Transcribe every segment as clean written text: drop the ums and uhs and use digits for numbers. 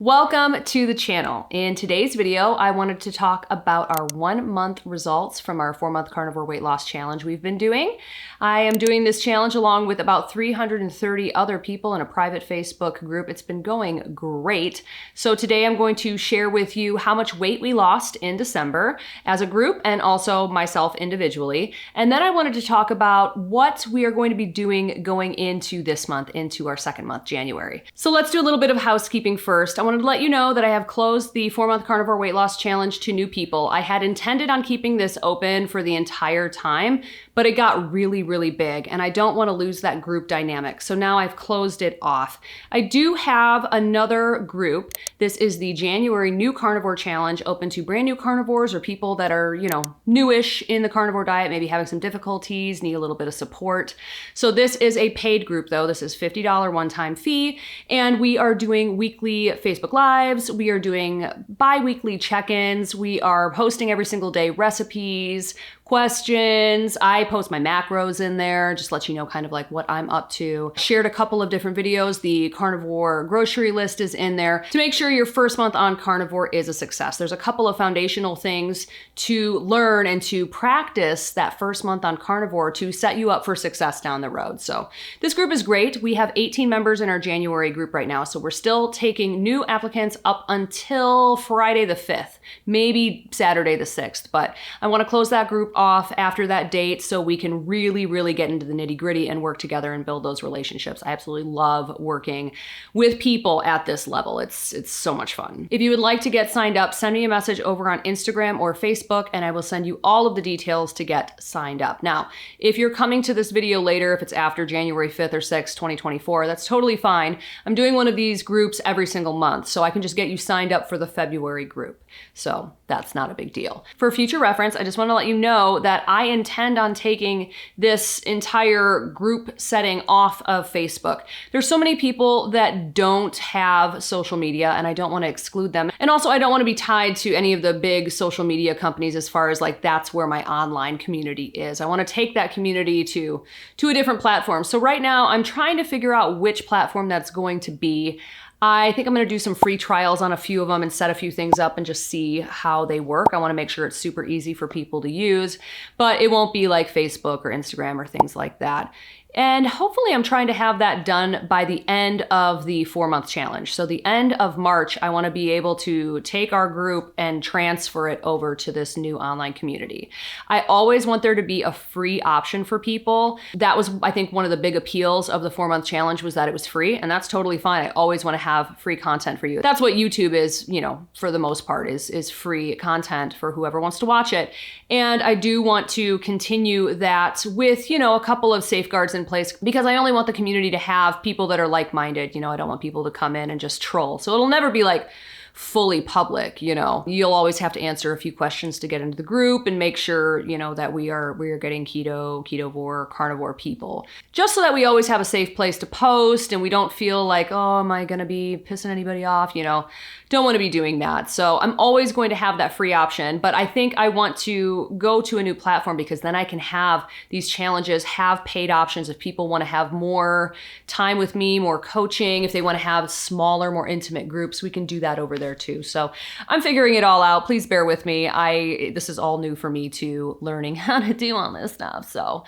Welcome to the channel. In today's video, I wanted to talk about our 1 month results from our 4-month carnivore weight loss challenge we've been doing. I am doing this challenge along with about 330 other people in a private Facebook group. It's been going great. So today I'm going to share with you how much weight we lost in December as a group and also myself individually. And then I wanted to talk about what we are going to be doing going into this month, into our second month, January. So let's do a little bit of housekeeping first. I wanted to let you know that I have closed the 4-month carnivore weight loss challenge to new people. I had intended on keeping this open for the entire time, but it got really big and I don't want to lose that group dynamic. So now I've closed it off. I do have another group. This is the January New Carnivore Challenge, open to brand new carnivores or people that are, newish in the carnivore diet, maybe having some difficulties, need a little bit of support. So this is a paid group though. This is $50 one-time fee, and we are doing weekly Facebook Lives. We are doing bi-weekly check-ins. We are posting every single day recipes, questions. I post my macros in there, just let you know kind of like what I'm up to. Shared a couple of different videos. The carnivore grocery list is in there to make sure your first month on carnivore is a success. There's a couple of foundational things to learn and to practice that first month on carnivore to set you up for success down the road. So this group is great. We have 18 members in our January group right now. So we're still taking new applicants up until Friday the 5th, maybe Saturday the 6th, but I want to close that group off after that date so we can really get into the nitty-gritty and work together and build those relationships. I absolutely love working with people at this level. It's so much fun. If you would like to get signed up, send me a message over on Instagram or Facebook and I will send you all of the details to get signed up. Now, if you're coming to this video later, if it's after January 5th or 6th, 2024, that's totally fine. I'm doing one of these groups every single month, so I can just get you signed up for the February group. So that's not a big deal. For future reference, I just want to let you know that I intend on taking this entire group setting off of Facebook. There's so many people that don't have social media and I don't want to exclude them. And also I don't want to be tied to any of the big social media companies as far as like that's where my online community is. I want to take that community to a different platform. So right now I'm trying to figure out which platform that's going to be. I think I'm going to do some free trials on a few of them and set a few things up and just see how they work. I want to make sure it's super easy for people to use, but it won't be like Facebook or Instagram or things like that. And hopefully I'm trying to have that done by the end of the 4-month challenge. So the end of March, I want to be able to take our group and transfer it over to this new online community. I always want there to be a free option for people. That was, I think, one of the big appeals of the 4-month challenge was that it was free, and that's totally fine. I always want to have free content for you. That's what YouTube is, for the most part, is free content for whoever wants to watch it. And I do want to continue that with, a couple of safeguards in place because I only want the community to have people that are like-minded. I don't want people to come in and just troll. So it'll never be like fully public, You'll always have to answer a few questions to get into the group and make sure, that we are getting ketovore, carnivore people. Just so that we always have a safe place to post and we don't feel like, oh, am I gonna be pissing anybody off? Don't want to be doing that. So I'm always going to have that free option, but I think I want to go to a new platform because then I can have these challenges, have paid options if people want to have more time with me, more coaching, if they want to have smaller, more intimate groups, we can do that over there too. So I'm figuring it all out. Please bear with me. This is all new for me too, learning how to do all this stuff. So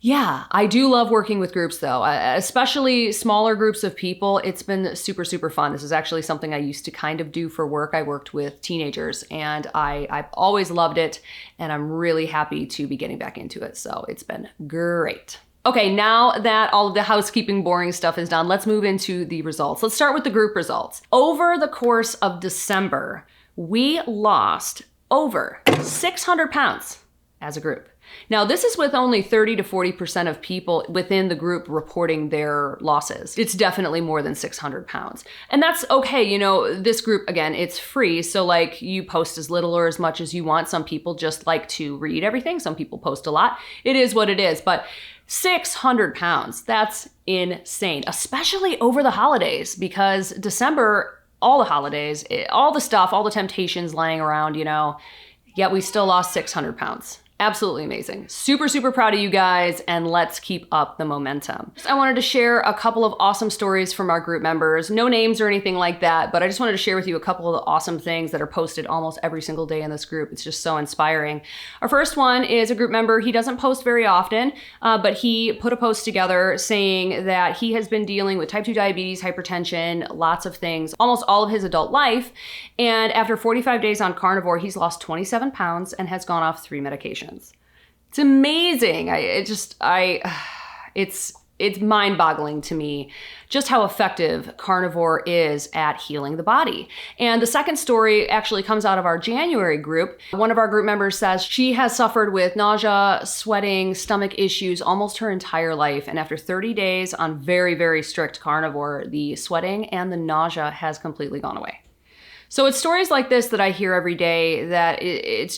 yeah, I do love working with groups though, especially smaller groups of people. It's been super fun. This is actually something I used to kind of do for work. I worked with teenagers and I've always loved it and I'm really happy to be getting back into it. So it's been great. Okay, now that all of the housekeeping boring stuff is done, let's move into the results. Let's start with the group results. Over the course of December, we lost over 600 pounds as a group. Now, this is with only 30 to 40% of people within the group reporting their losses. It's definitely more than 600 pounds. And that's okay. This group, again, it's free. So like you post as little or as much as you want. Some people just like to read everything. Some people post a lot. It is what it is. But 600 pounds, that's insane, especially over the holidays because December, all the holidays, all the stuff, all the temptations laying around, yet we still lost 600 pounds. Absolutely amazing. Super, super proud of you guys, and let's keep up the momentum. I wanted to share a couple of awesome stories from our group members. No names or anything like that, but I just wanted to share with you a couple of the awesome things that are posted almost every single day in this group. It's just so inspiring. Our first one is a group member. He doesn't post very often, but he put a post together saying that he has been dealing with type 2 diabetes, hypertension, lots of things, almost all of his adult life. And after 45 days on carnivore, he's lost 27 pounds and has gone off 3 medications. It's amazing. It's mind-boggling to me just how effective carnivore is at healing the body. And the second story actually comes out of our January group. One of our group members says she has suffered with nausea, sweating, stomach issues almost her entire life. And after 30 days on very, very strict carnivore, the sweating and the nausea has completely gone away. So it's stories like this that I hear every day that it's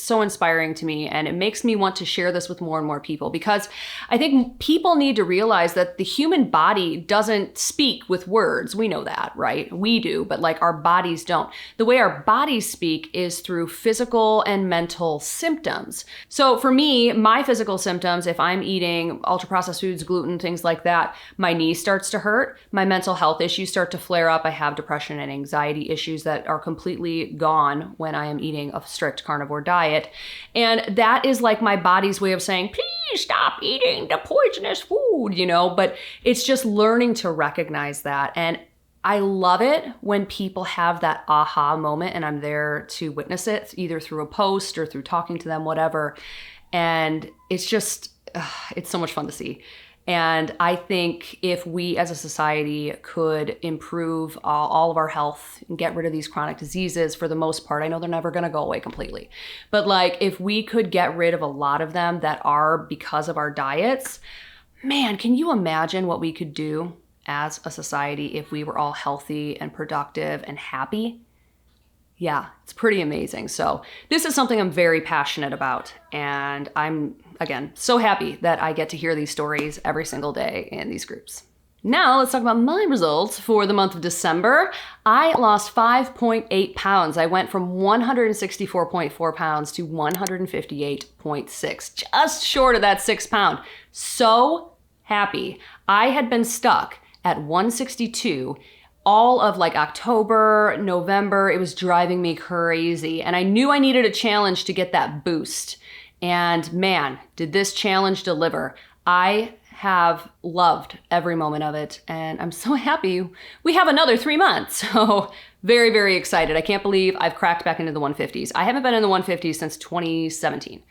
so inspiring to me, and it makes me want to share this with more and more people, because I think people need to realize that the human body doesn't speak with words. We know that, right? We do, but like our bodies don't. The way our bodies speak is through physical and mental symptoms. So for me, my physical symptoms, if I'm eating ultra processed foods, gluten, things like that, my knee starts to hurt, my mental health issues start to flare up. I have depression and anxiety issues that are completely gone when I am eating a strict carnivore diet. And that is like my body's way of saying, please stop eating the poisonous food, but it's just learning to recognize that. And I love it when people have that aha moment and I'm there to witness it, either through a post or through talking to them, whatever. And it's just, it's so much fun to see. And I think if we as a society could improve all of our health and get rid of these chronic diseases for the most part, I know they're never going to go away completely, but like if we could get rid of a lot of them that are because of our diets, man, can you imagine what we could do as a society if we were all healthy and productive and happy? Yeah, it's pretty amazing. So this is something I'm very passionate about. And I'm, again, so happy that I get to hear these stories every single day in these groups. Now let's talk about my results for the month of December. I lost 5.8 pounds. I went from 164.4 pounds to 158.6, just short of that 6 pound. So happy. I had been stuck at 162 all of like October, November. It was driving me crazy. And I knew I needed a challenge to get that boost. And man, did this challenge deliver. I have loved every moment of it. And I'm so happy we have another 3 months. So very, very excited. I can't believe I've cracked back into the 150s. I haven't been in the 150s since 2017.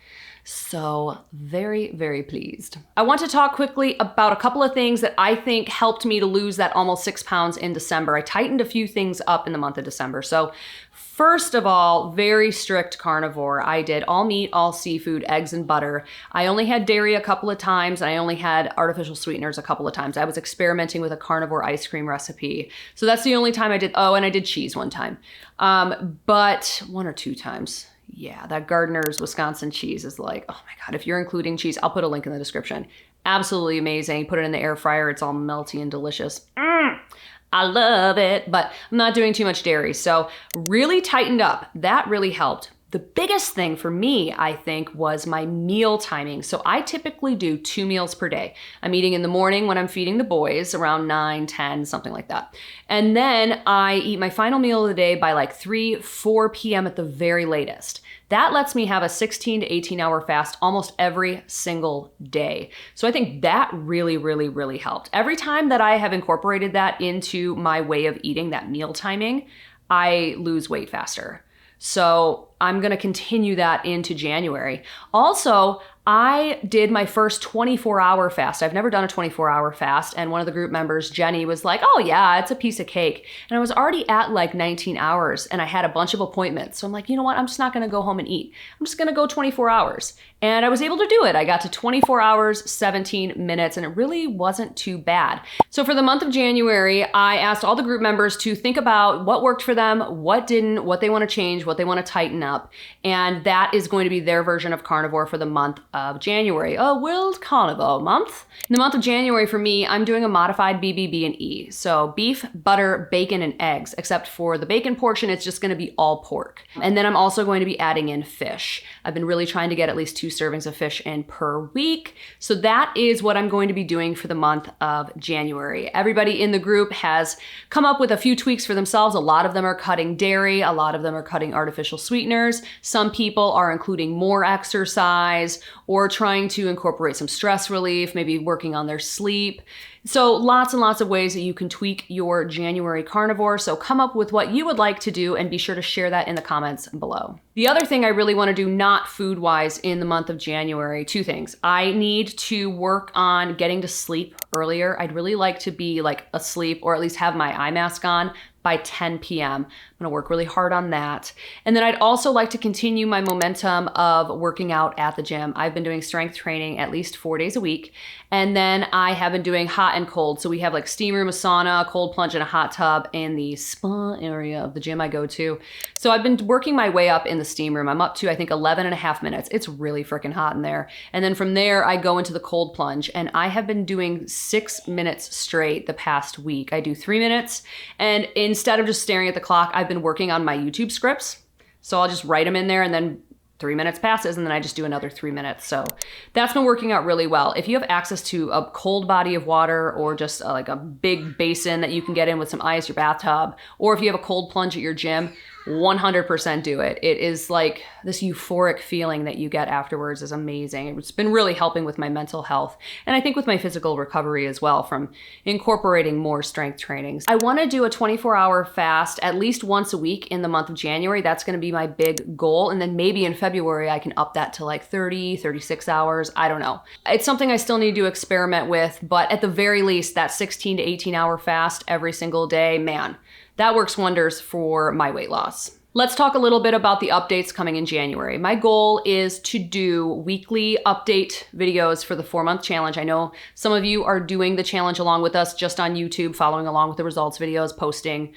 So very, very pleased. I want to talk quickly about a couple of things that I think helped me to lose that almost 6 pounds in December. I tightened a few things up in the month of December. So first of all, very strict carnivore. I did all meat, all seafood, eggs, and butter. I only had dairy a couple of times, and I only had artificial sweeteners a couple of times. I was experimenting with a carnivore ice cream recipe. So that's the only time I did, and I did cheese one time, but 1 or 2 times. Yeah, that Gardner's Wisconsin cheese is like, oh my God, if you're including cheese, I'll put a link in the description. Absolutely amazing. Put it in the air fryer. It's all melty and delicious. I love it, but I'm not doing too much dairy. So really tightened up. That really helped. The biggest thing for me, I think, was my meal timing. So I typically do 2 meals per day. I'm eating in the morning when I'm feeding the boys around 9, 10, something like that. And then I eat my final meal of the day by like 3, 4 p.m. at the very latest. That lets me have a 16 to 18 hour fast almost every single day. So I think that really, really, really helped. Every time that I have incorporated that into my way of eating, that meal timing, I lose weight faster. So I'm going to continue that into January. Also, I did my first 24-hour fast. I've never done a 24-hour fast. And one of the group members, Jenny, was like, oh yeah, it's a piece of cake. And I was already at like 19 hours and I had a bunch of appointments. So I'm like, you know what? I'm just not going to go home and eat. I'm just going to go 24 hours. And I was able to do it. I got to 24 hours, 17 minutes, and it really wasn't too bad. So for the month of January, I asked all the group members to think about what worked for them, what didn't, what they want to change, what they want to tighten up. And that is going to be their version of carnivore for the month of January, a World Carnivore month. In the month of January for me, I'm doing a modified BBB&E. So beef, butter, bacon, and eggs, except for the bacon portion, it's just gonna be all pork. And then I'm also going to be adding in fish. I've been really trying to get at least 2 servings of fish in per week. So that is what I'm going to be doing for the month of January. Everybody in the group has come up with a few tweaks for themselves. A lot of them are cutting dairy, a lot of them are cutting artificial sweeteners. Some people are including more exercise or trying to incorporate some stress relief, maybe working on their sleep. So lots and lots of ways that you can tweak your January carnivore. So come up with what you would like to do and be sure to share that in the comments below. The other thing I really want to do, not food-wise, in the month of January, 2 things. I need to work on getting to sleep earlier. I'd really like to be like asleep or at least have my eye mask on by 10 p.m. I'm gonna work really hard on that. And then I'd also like to continue my momentum of working out at the gym. I've been doing strength training at least 4 days a week. And then I have been doing hot and cold. So we have like steam room, a sauna, a cold plunge, and a hot tub in the spa area of the gym I go to. So I've been working my way up in the steam room. I'm up to, I think, 11 and a half minutes. It's really freaking hot in there. And then from there, I go into the cold plunge. And I have been doing 6 minutes straight the past week. I do 3 minutes. And instead of just staring at the clock, I've been working on my YouTube scripts. So I'll just write them in there and then 3 minutes passes and then I just do another 3 minutes. So that's been working out really well. If you have access to a cold body of water or just like a big basin that you can get in with some ice, your bathtub, or if you have a cold plunge at your gym, 100% do it. It is like this euphoric feeling that you get afterwards is amazing. It's been really helping with my mental health and I think with my physical recovery as well from incorporating more strength trainings. I want to do a 24-hour fast at least once a week in the month of January. That's going to be my big goal. And then maybe in February, I can up that to like 30, 36 hours. I don't know. It's something I still need to experiment with, but at the very least, that 16 to 18 hour fast every single day, man, that works wonders for my weight loss. Let's talk a little bit about the updates coming in January. My goal is to do weekly update videos for the 4-month challenge. I know some of you are doing the challenge along with us just on YouTube, following along with the results videos, posting,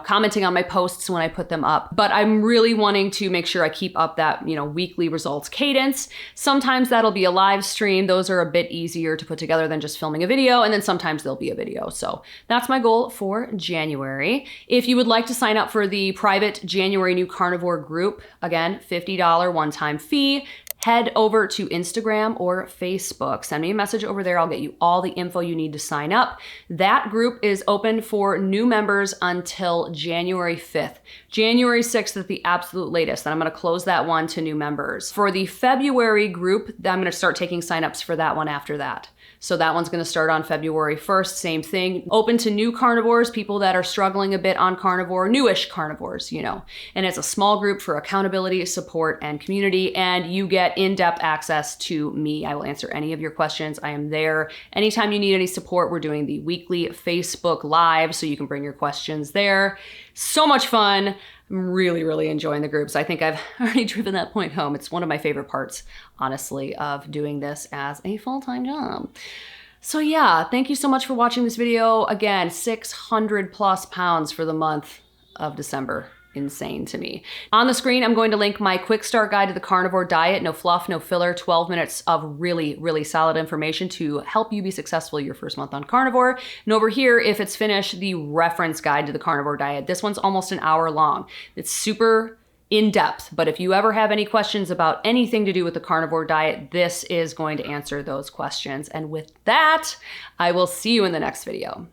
commenting on my posts when I put them up. But I'm really wanting to make sure I keep up that, weekly results cadence. Sometimes that'll be a live stream. Those are a bit easier to put together than just filming a video. And then sometimes there'll be a video. So that's my goal for January. If you would like to sign up for the private January new carnivore group, again, $50 one-time fee, head over to Instagram or Facebook. Send me a message over there. I'll get you all the info you need to sign up. That group is open for new members until January 5th. January 6th is the absolute latest. Then I'm going to close that one to new members. For the February group, I'm going to start taking signups for that one after that. So that one's gonna start on February 1st, same thing. Open to new carnivores, people that are struggling a bit on carnivore, newish carnivores, And it's a small group for accountability, support, and community, and you get in-depth access to me. I will answer any of your questions. I am there. Anytime you need any support, we're doing the weekly Facebook Live, so you can bring your questions there. So much fun. I'm really, really enjoying the groups. I think I've already driven that point home. It's one of my favorite parts, honestly, of doing this as a full-time job. So yeah, thank you so much for watching this video. Again, 600 plus pounds for the month of December. Insane to me. On the screen, I'm going to link my quick start guide to the carnivore diet. No fluff, no filler, 12 minutes of really, really solid information to help you be successful your first month on carnivore. And over here, if it's finished, the reference guide to the carnivore diet. This one's almost an hour long. It's super in-depth, but if you ever have any questions about anything to do with the carnivore diet, this is going to answer those questions. And with that, I will see you in the next video.